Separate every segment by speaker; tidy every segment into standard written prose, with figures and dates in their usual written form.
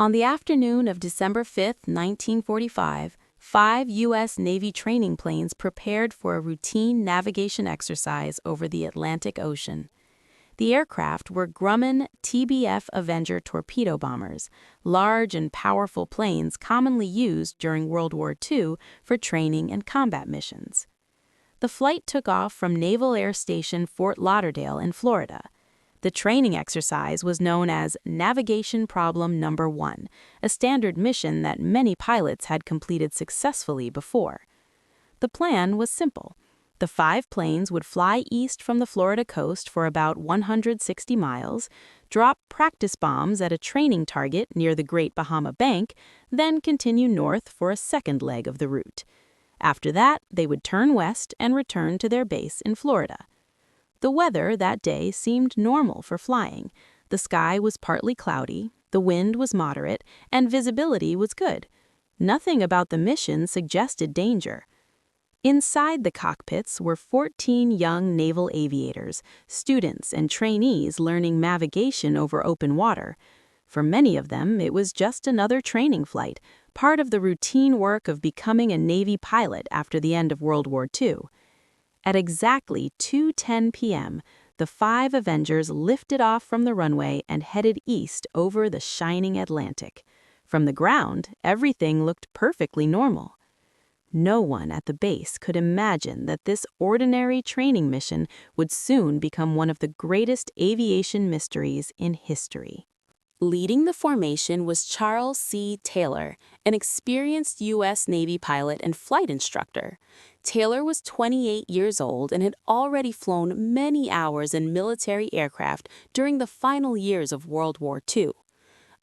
Speaker 1: On the afternoon of December 5, 1945, 5 U.S. Navy training planes prepared for a routine navigation exercise over the Atlantic Ocean. The aircraft were Grumman TBF Avenger torpedo bombers, large and powerful planes commonly used during World War II for training and combat missions. The flight took off from Naval Air Station Fort Lauderdale in Florida. The training exercise was known as Navigation Problem Number 1, a standard mission that many pilots had completed successfully before. The plan was simple. The 5 planes would fly east from the Florida coast for about 160 miles, drop practice bombs at a training target near the Great Bahama Bank, then continue north for a second leg of the route. After that, they would turn west and return to their base in Florida. The weather that day seemed normal for flying. The sky was partly cloudy, the wind was moderate, and visibility was good. Nothing about the mission suggested danger. Inside the cockpits were 14 young naval aviators, students and trainees learning navigation over open water. For many of them, it was just another training flight, part of the routine work of becoming a Navy pilot after the end of World War II. At exactly 2:10 p.m., the 5 Avengers lifted off from the runway and headed east over the shining Atlantic. From the ground, everything looked perfectly normal. No one at the base could imagine that this ordinary training mission would soon become one of the greatest aviation mysteries in history. Leading the formation was Charles C. Taylor, an experienced U.S. Navy pilot and flight instructor. Taylor was 28 years old and had already flown many hours in military aircraft during the final years of World War II.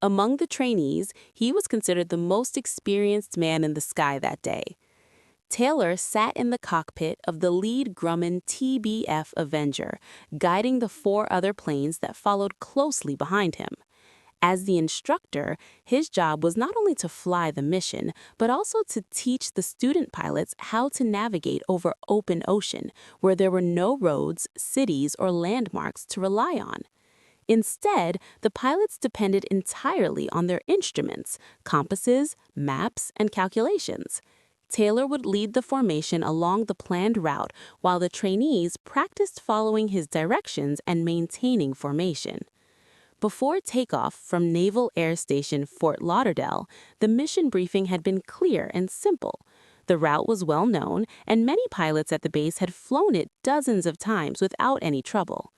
Speaker 1: Among the trainees, he was considered the most experienced man in the sky that day. Taylor sat in the cockpit of the lead Grumman TBF Avenger, guiding the 4 other planes that followed closely behind him. As the instructor, his job was not only to fly the mission, but also to teach the student pilots how to navigate over open ocean, where there were no roads, cities, or landmarks to rely on. Instead, the pilots depended entirely on their instruments, compasses, maps, and calculations. Taylor would lead the formation along the planned route, while the trainees practiced following his directions and maintaining formation. Before takeoff from Naval Air Station Fort Lauderdale, the mission briefing had been clear and simple. The route was well known, and many pilots at the base had flown it dozens of times without any trouble.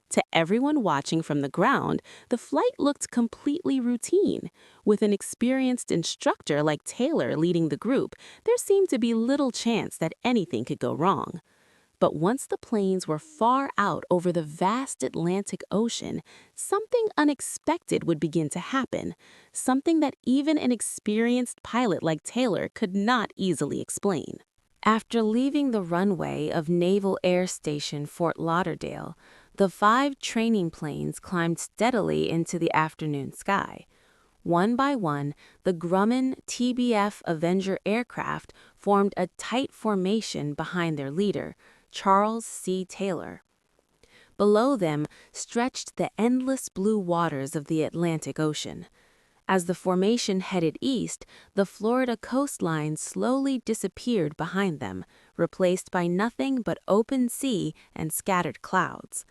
Speaker 1: To everyone watching from the ground, the flight looked completely routine. With an experienced instructor like Taylor leading the group, there seemed to be little chance that anything could go wrong. But once the planes were far out over the vast Atlantic Ocean, something unexpected would begin to happen, something that even an experienced pilot like Taylor could not easily explain. After leaving the runway of Naval Air Station Fort Lauderdale, the 5 training planes climbed steadily into the afternoon sky. One by one, the Grumman TBF Avenger aircraft formed a tight formation behind their leader, Charles C. Taylor. Below them stretched the endless blue waters of the Atlantic Ocean. As the formation headed east, the Florida coastline slowly disappeared behind them, replaced by nothing but open sea and scattered clouds.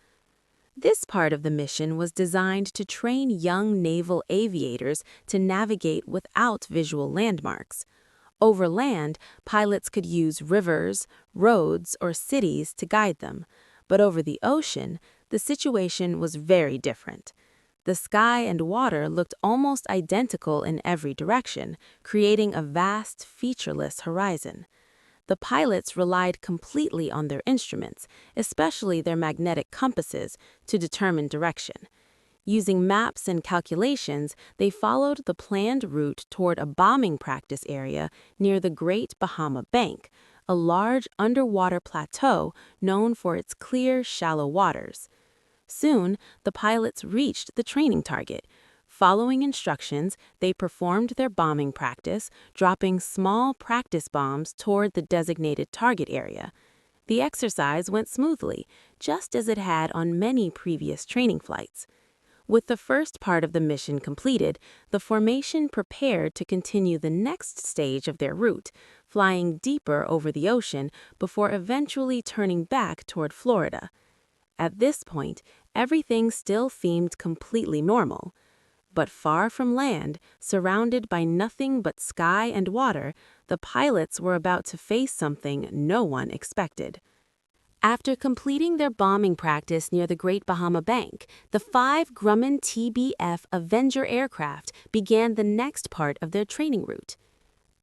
Speaker 1: This part of the mission was designed to train young naval aviators to navigate without visual landmarks. Over land, pilots could use rivers, roads, or cities to guide them, but over the ocean, the situation was very different. The sky and water looked almost identical in every direction, creating a vast, featureless horizon. The pilots relied completely on their instruments, especially their magnetic compasses, to determine direction. Using maps and calculations, they followed the planned route toward a bombing practice area near the Great Bahama Bank, a large underwater plateau known for its clear, shallow waters. Soon, the pilots reached the training target. Following instructions, they performed their bombing practice, dropping small practice bombs toward the designated target area. The exercise went smoothly, just as it had on many previous training flights. With the first part of the mission completed, the formation prepared to continue the next stage of their route, flying deeper over the ocean before eventually turning back toward Florida. At this point, everything still seemed completely normal. But far from land, surrounded by nothing but sky and water, the pilots were about to face something no one expected. After completing their bombing practice near the Great Bahama Bank, the 5 Grumman TBF Avenger aircraft began the next part of their training route.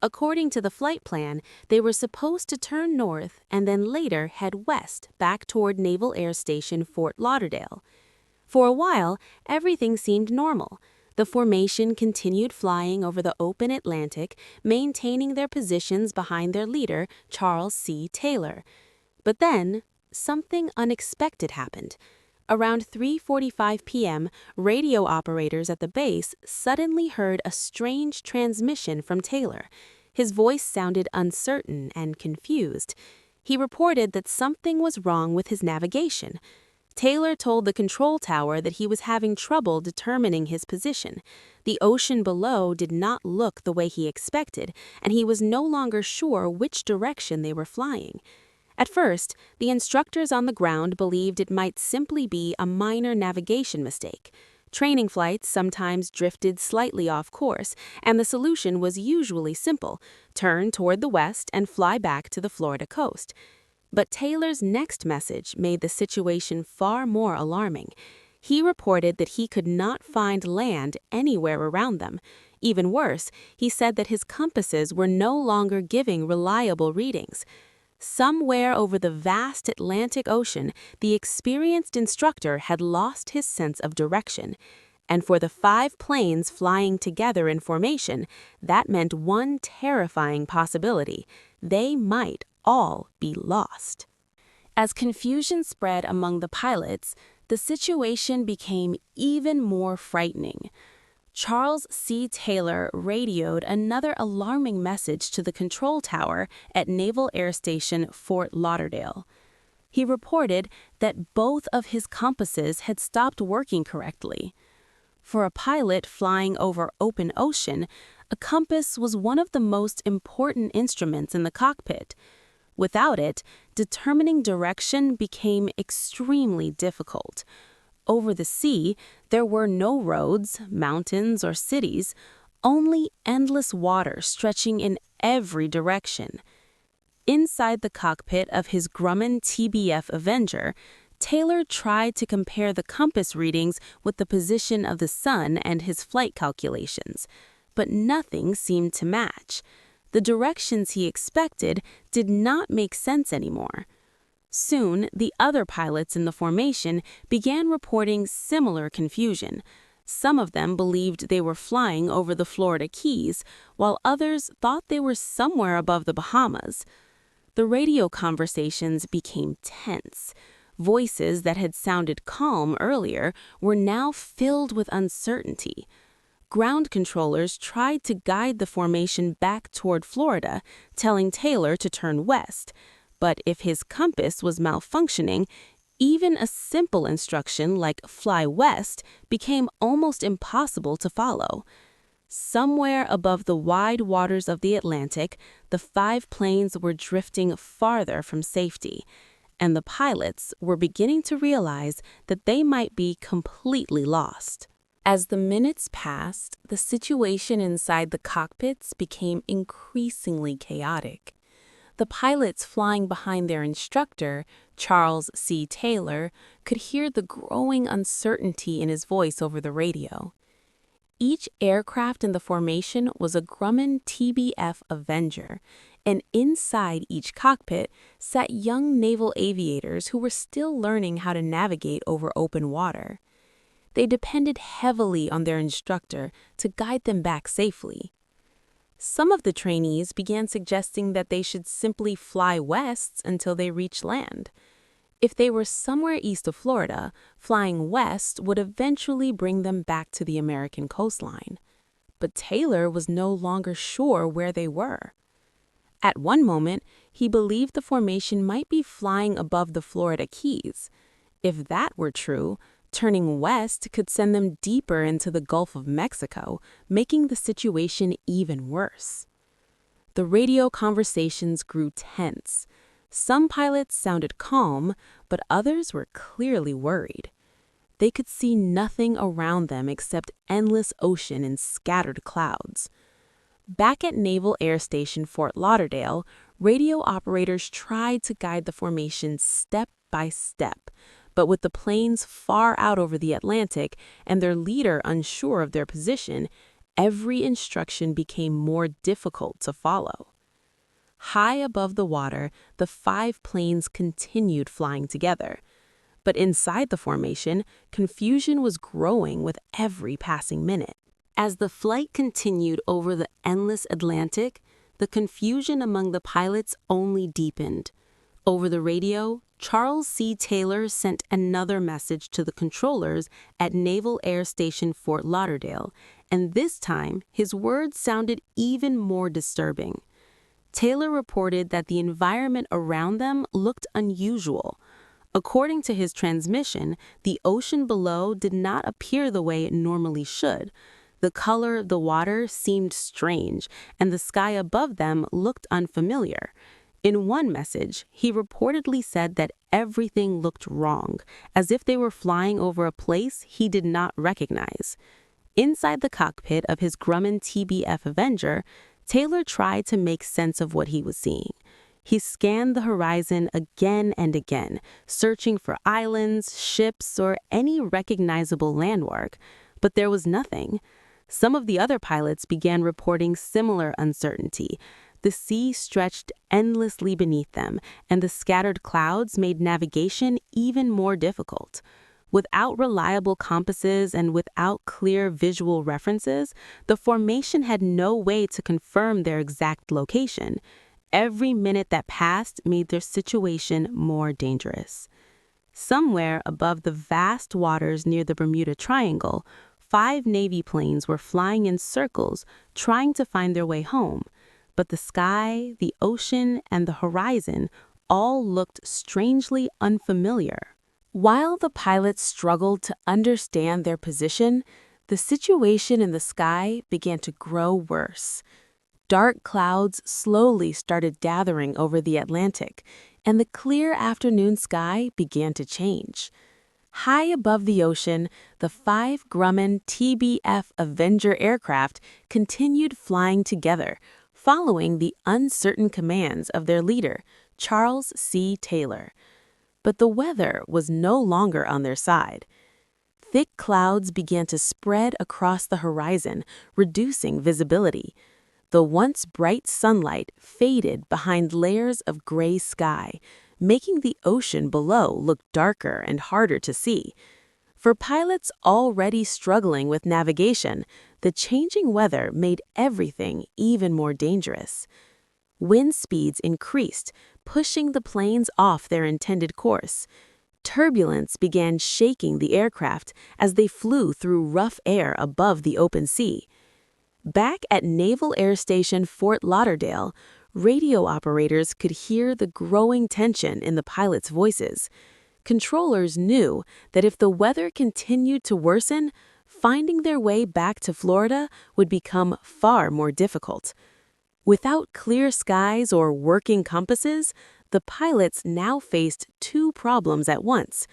Speaker 1: According to the flight plan, they were supposed to turn north and then later head west back toward Naval Air Station Fort Lauderdale. For a while, everything seemed normal. The formation continued flying over the open Atlantic, maintaining their positions behind their leader, Charles C. Taylor. But then, something unexpected happened. Around 3:45 p.m., radio operators at the base suddenly heard a strange transmission from Taylor. His voice sounded uncertain and confused. He reported that something was wrong with his navigation. Taylor told the control tower that he was having trouble determining his position. The ocean below did not look the way he expected, and he was no longer sure which direction they were flying. At first, the instructors on the ground believed it might simply be a minor navigation mistake. Training flights sometimes drifted slightly off course, and the solution was usually simple: turn toward the west and fly back to the Florida coast. But Taylor's next message made the situation far more alarming. He reported that he could not find land anywhere around them. Even worse, he said that his compasses were no longer giving reliable readings. Somewhere over the vast Atlantic Ocean, the experienced instructor had lost his sense of direction. And for the 5 planes flying together in formation, that meant one terrifying possibility: they might all be lost. As confusion spread among the pilots, the situation became even more frightening. Charles C. Taylor radioed another alarming message to the control tower at Naval Air Station Fort Lauderdale. He reported that both of his compasses had stopped working correctly. For a pilot flying over open ocean, a compass was one of the most important instruments in the cockpit. Without it, determining direction became extremely difficult. Over the sea, there were no roads, mountains, or cities, only endless water stretching in every direction. Inside the cockpit of his Grumman TBF Avenger, Taylor tried to compare the compass readings with the position of the sun and his flight calculations, but nothing seemed to match. The directions he expected did not make sense anymore. Soon, the other pilots in the formation began reporting similar confusion. Some of them believed they were flying over the Florida Keys, while others thought they were somewhere above the Bahamas. The radio conversations became tense. Voices that had sounded calm earlier were now filled with uncertainty. Ground controllers tried to guide the formation back toward Florida, telling Taylor to turn west. But if his compass was malfunctioning, even a simple instruction like fly west became almost impossible to follow. Somewhere above the wide waters of the Atlantic, the 5 planes were drifting farther from safety, and the pilots were beginning to realize that they might be completely lost. As the minutes passed, the situation inside the cockpits became increasingly chaotic. The pilots flying behind their instructor, Charles C. Taylor, could hear the growing uncertainty in his voice over the radio. Each aircraft in the formation was a Grumman TBF Avenger, and inside each cockpit sat young naval aviators who were still learning how to navigate over open water. They depended heavily on their instructor to guide them back safely. Some of the trainees began suggesting that they should simply fly west until they reached land. If they were somewhere east of Florida, flying west would eventually bring them back to the American coastline. But Taylor was no longer sure where they were. At one moment, he believed the formation might be flying above the Florida Keys. If that were true, Turning west could send them deeper into the Gulf of Mexico, making the situation even worse. The radio conversations grew tense. Some pilots sounded calm, but others were clearly worried. They could see nothing around them except endless ocean and scattered clouds. Back at Naval Air Station Fort Lauderdale, radio operators tried to guide the formation step by step, but with the planes far out over the Atlantic and their leader unsure of their position, every instruction became more difficult to follow. High above the water, the 5 planes continued flying together. But inside the formation, confusion was growing with every passing minute. As the flight continued over the endless Atlantic, the confusion among the pilots only deepened. Over the radio, Charles C. Taylor sent another message to the controllers at Naval Air Station Fort Lauderdale, and this time his words sounded even more disturbing. Taylor reported that the environment around them looked unusual. According to his transmission, the ocean below did not appear the way it normally should. The color of the water seemed strange, and the sky above them looked unfamiliar. In one message, he reportedly said that everything looked wrong, as if they were flying over a place he did not recognize. Inside the cockpit of his Grumman TBF Avenger, Taylor tried to make sense of what he was seeing. He scanned the horizon again and again, searching for islands, ships, or any recognizable landmark, but there was nothing. Some of the other pilots began reporting similar uncertainty. The sea stretched endlessly beneath them, and the scattered clouds made navigation even more difficult. Without reliable compasses and without clear visual references, the formation had no way to confirm their exact location. Every minute that passed made their situation more dangerous. Somewhere above the vast waters near the Bermuda Triangle, 5 Navy planes were flying in circles, trying to find their way home. But the sky, the ocean, and the horizon all looked strangely unfamiliar. While the pilots struggled to understand their position, the situation in the sky began to grow worse. Dark clouds slowly started gathering over the Atlantic, and the clear afternoon sky began to change. High above the ocean, the 5 Grumman TBF Avenger aircraft continued flying together, following the uncertain commands of their leader, Charles C. Taylor. But the weather was no longer on their side. Thick clouds began to spread across the horizon, reducing visibility. The once bright sunlight faded behind layers of gray sky, making the ocean below look darker and harder to see. For pilots already struggling with navigation, the changing weather made everything even more dangerous. Wind speeds increased, pushing the planes off their intended course. Turbulence began shaking the aircraft as they flew through rough air above the open sea. Back at Naval Air Station Fort Lauderdale, radio operators could hear the growing tension in the pilots' voices. Controllers knew that if the weather continued to worsen, finding their way back to Florida would become far more difficult. Without clear skies or working compasses, the pilots now faced 2 problems at once: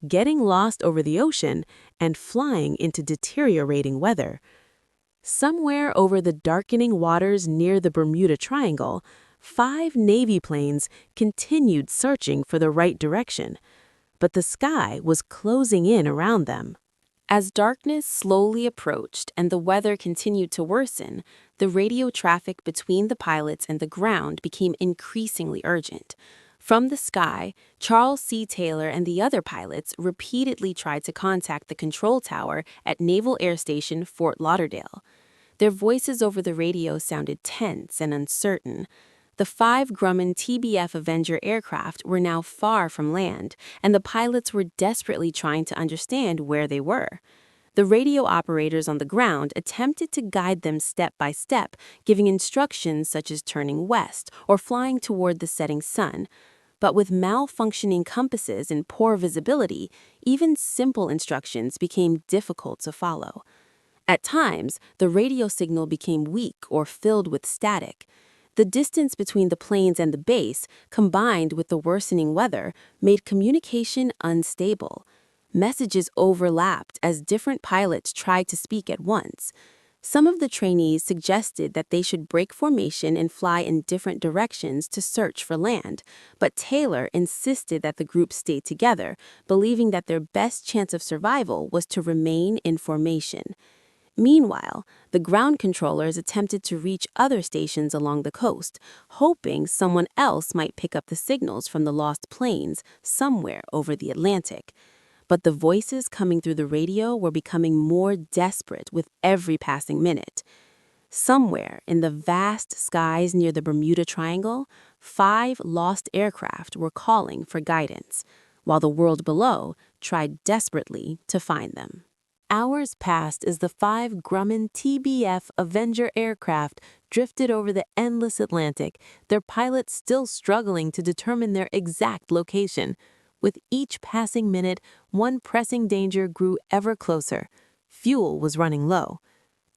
Speaker 1: getting lost over the ocean and flying into deteriorating weather. Somewhere over the darkening waters near the Bermuda Triangle, 5 Navy planes continued searching for the right direction, but the sky was closing in around them. As darkness slowly approached and the weather continued to worsen, the radio traffic between the pilots and the ground became increasingly urgent. From the sky, Charles C. Taylor and the other pilots repeatedly tried to contact the control tower at Naval Air Station Fort Lauderdale. Their voices over the radio sounded tense and uncertain. The 5 Grumman TBF Avenger aircraft were now far from land, and the pilots were desperately trying to understand where they were. The radio operators on the ground attempted to guide them step by step, giving instructions such as turning west or flying toward the setting sun. But with malfunctioning compasses and poor visibility, even simple instructions became difficult to follow. At times, the radio signal became weak or filled with static. The distance between the planes and the base, combined with the worsening weather, made communication unstable. Messages overlapped as different pilots tried to speak at once. Some of the trainees suggested that they should break formation and fly in different directions to search for land, but Taylor insisted that the group stay together, believing that their best chance of survival was to remain in formation. Meanwhile, the ground controllers attempted to reach other stations along the coast, hoping someone else might pick up the signals from the lost planes somewhere over the Atlantic. But the voices coming through the radio were becoming more desperate with every passing minute. Somewhere in the vast skies near the Bermuda Triangle, 5 lost aircraft were calling for guidance, while the world below tried desperately to find them. Hours passed as the 5 Grumman TBF Avenger aircraft drifted over the endless Atlantic, their pilots still struggling to determine their exact location. With each passing minute, one pressing danger grew ever closer. Fuel was running low.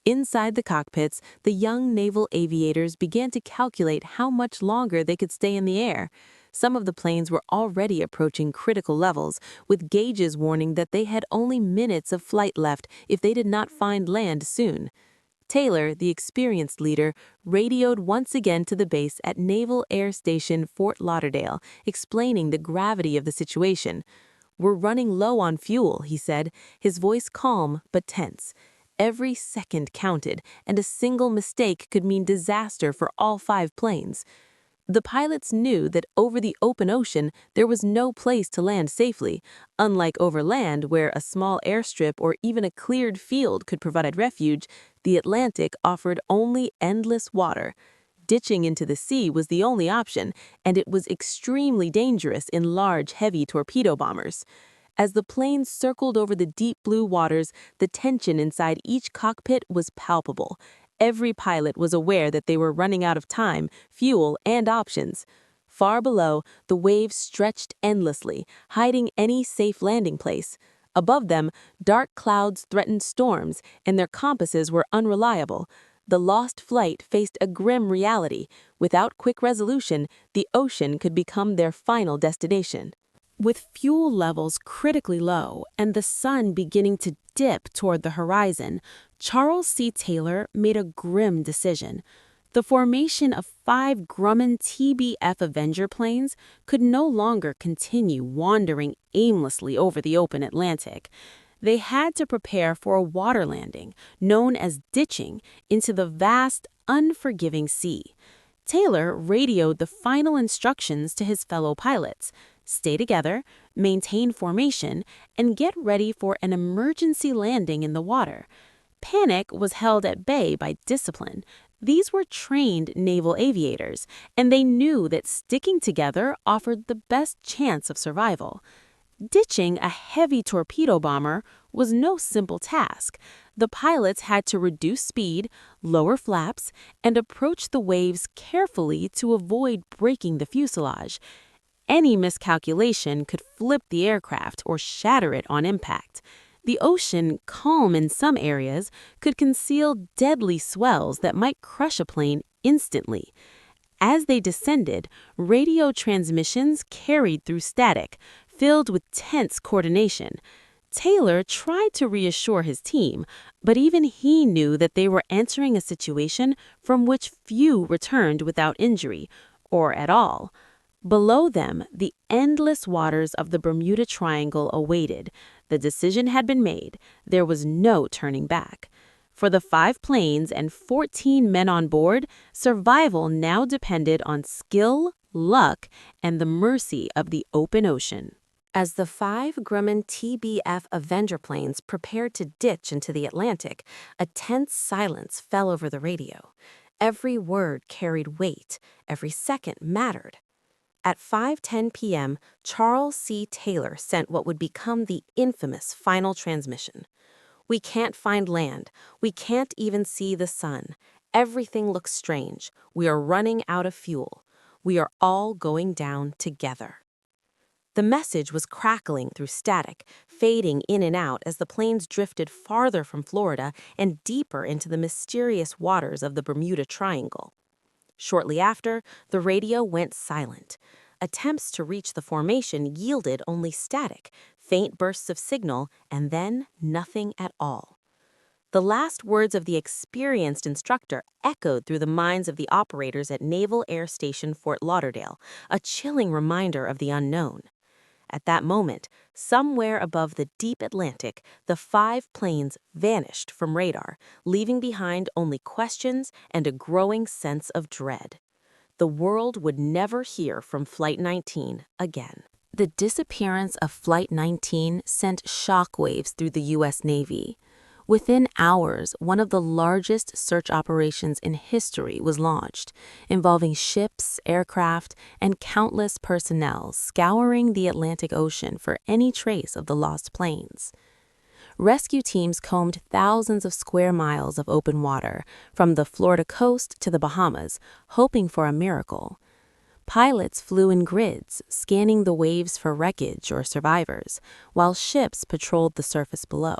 Speaker 1: Inside the cockpits, the young naval aviators began to calculate how much longer they could stay in the air. Some of the planes were already approaching critical levels, with gauges warning that they had only minutes of flight left if they did not find land soon. Taylor, the experienced leader, radioed once again to the base at Naval Air Station Fort Lauderdale, explaining the gravity of the situation. "We're running low on fuel," he said, his voice calm but tense. Every second counted, and a single mistake could mean disaster for all 5 planes. The pilots knew that over the open ocean there was no place to land safely, unlike over land where a small airstrip or even a cleared field could provide refuge. The Atlantic offered only endless water. Ditching into the sea was the only option, and it was extremely dangerous in large, heavy torpedo bombers. As the planes circled over the deep blue waters, the tension inside each cockpit was palpable. Every pilot was aware that they were running out of time, fuel, and options. Far below, the waves stretched endlessly, hiding any safe landing place. Above them, dark clouds threatened storms, and their compasses were unreliable. The lost flight faced a grim reality. Without quick resolution, the ocean could become their final destination. With fuel levels critically low and the sun beginning to dip toward the horizon, Charles C. Taylor made a grim decision. The formation of 5 Grumman TBF Avenger planes could no longer continue wandering aimlessly over the open Atlantic. They had to prepare for a water landing, known as ditching, into the vast, unforgiving sea. Taylor radioed the final instructions to his fellow pilots: stay together, maintain formation, and get ready for an emergency landing in the water. Panic was held at bay by discipline. These were trained naval aviators, and they knew that sticking together offered the best chance of survival. Ditching a heavy torpedo bomber was no simple task. The pilots had to reduce speed, lower flaps, and approach the waves carefully to avoid breaking the fuselage. Any miscalculation could flip the aircraft or shatter it on impact. The ocean, calm in some areas, could conceal deadly swells that might crush a plane instantly. As they descended, radio transmissions carried through static, filled with tense coordination. Taylor tried to reassure his team, but even he knew that they were entering a situation from which few returned without injury, or at all. Below them, the endless waters of the Bermuda Triangle awaited. The decision had been made. There was no turning back. For the 5 planes and 14 men on board, survival now depended on skill, luck, and the mercy of the open ocean. As the 5 Grumman TBF Avenger planes prepared to ditch into the Atlantic, a tense silence fell over the radio. Every word carried weight. Every second mattered. At 5:10 p.m., Charles C. Taylor sent what would become the infamous final transmission. "We can't find land. We can't even see the sun. Everything looks strange. We are running out of fuel. "We are all going down together." The message was crackling through static, fading in and out as the planes drifted farther from Florida and deeper into the mysterious waters of the Bermuda Triangle. Shortly after, the radio went silent. Attempts to reach the formation yielded only static, faint bursts of signal, and then nothing at all. The last words of the experienced instructor echoed through the minds of the operators at Naval Air Station Fort Lauderdale, a chilling reminder of the unknown. At that moment, somewhere above the deep Atlantic, the 5 planes vanished from radar, leaving behind only questions and a growing sense of dread. The world would never hear from Flight 19 again. The disappearance of Flight 19 sent shockwaves through the U.S. Navy. Within hours, one of the largest search operations in history was launched, involving ships, aircraft, and countless personnel scouring the Atlantic Ocean for any trace of the lost planes. Rescue teams combed thousands of square miles of open water, from the Florida coast to the Bahamas, hoping for a miracle. Pilots flew in grids, scanning the waves for wreckage or survivors, while ships patrolled the surface below.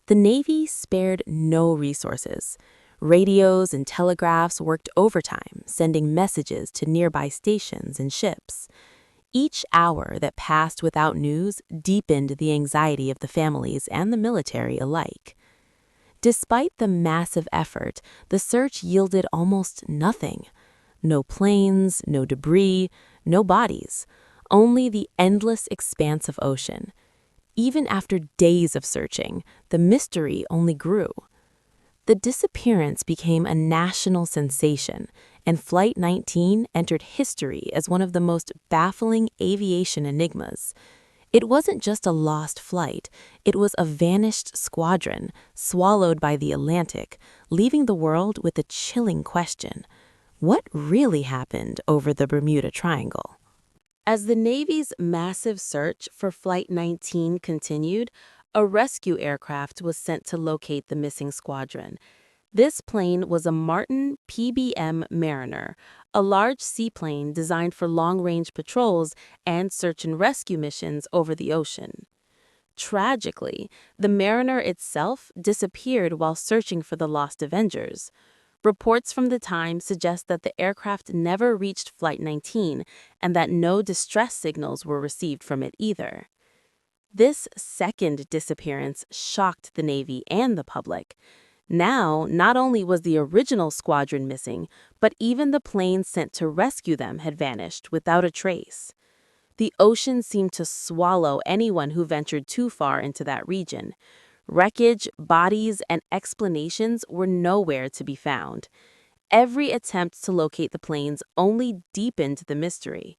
Speaker 1: The Navy spared no resources. Radios and telegraphs worked overtime, sending messages to nearby stations and ships. Each hour that passed without news deepened the anxiety of the families and the military alike. Despite the massive effort, the search yielded almost nothing. No planes, no debris, no bodies, only the endless expanse of ocean. Even after days of searching, the mystery only grew. The disappearance became a national sensation, and Flight 19 entered history as one of the most baffling aviation enigmas. It wasn't just a lost flight, it was a vanished squadron, swallowed by the Atlantic, leaving the world with a chilling question: what really happened over the Bermuda Triangle? As the Navy's massive search for Flight 19 continued, a rescue aircraft was sent to locate the missing squadron. This plane was a Martin PBM Mariner, a large seaplane designed for long-range patrols and search and rescue missions over the ocean. Tragically, the Mariner itself disappeared while searching for the lost Avengers. Reports from the time suggest that the aircraft never reached Flight 19 and that no distress signals were received from it either. This second disappearance shocked the Navy and the public. Now, not only was the original squadron missing, but even the planes sent to rescue them had vanished without a trace. The ocean seemed to swallow anyone who ventured too far into that region. Wreckage, bodies, and explanations were nowhere to be found. Every attempt to locate the planes only deepened the mystery.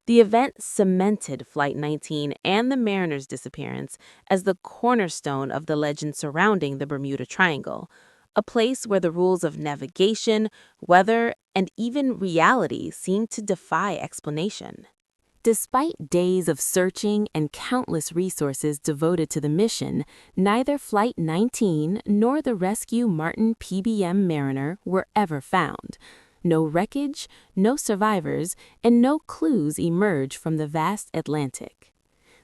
Speaker 1: The event cemented Flight 19 and the Mariner's disappearance as the cornerstone of the legend surrounding the Bermuda Triangle, a place where the rules of navigation, weather, and even reality seemed to defy explanation. Despite days of searching and countless resources devoted to the mission, neither Flight 19 nor the rescue Martin PBM Mariner were ever found. No wreckage, no survivors, and no clues emerged from the vast Atlantic.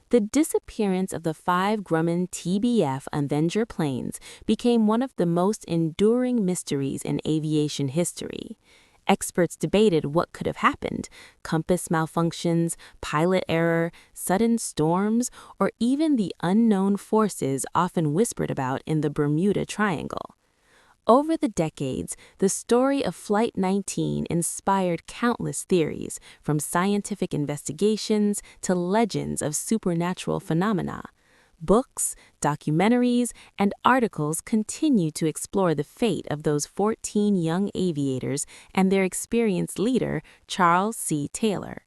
Speaker 1: The disappearance of the 5 Grumman TBF Avenger planes became one of the most enduring mysteries in aviation history. Experts debated what could have happened: compass malfunctions, pilot error, sudden storms, or even the unknown forces often whispered about in the Bermuda Triangle. Over the decades, the story of Flight 19 inspired countless theories, from scientific investigations to legends of supernatural phenomena. Books, documentaries, and articles continue to explore the fate of those 14 young aviators and their experienced leader, Charles C. Taylor.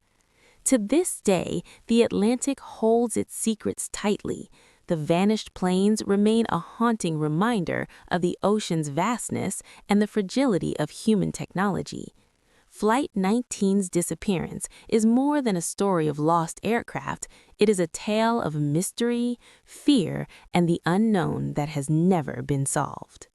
Speaker 1: To this day, the Atlantic holds its secrets tightly. The vanished planes remain a haunting reminder of the ocean's vastness and the fragility of human technology. Flight 19's disappearance is more than a story of lost aircraft. It is a tale of mystery, fear, and the unknown that has never been solved.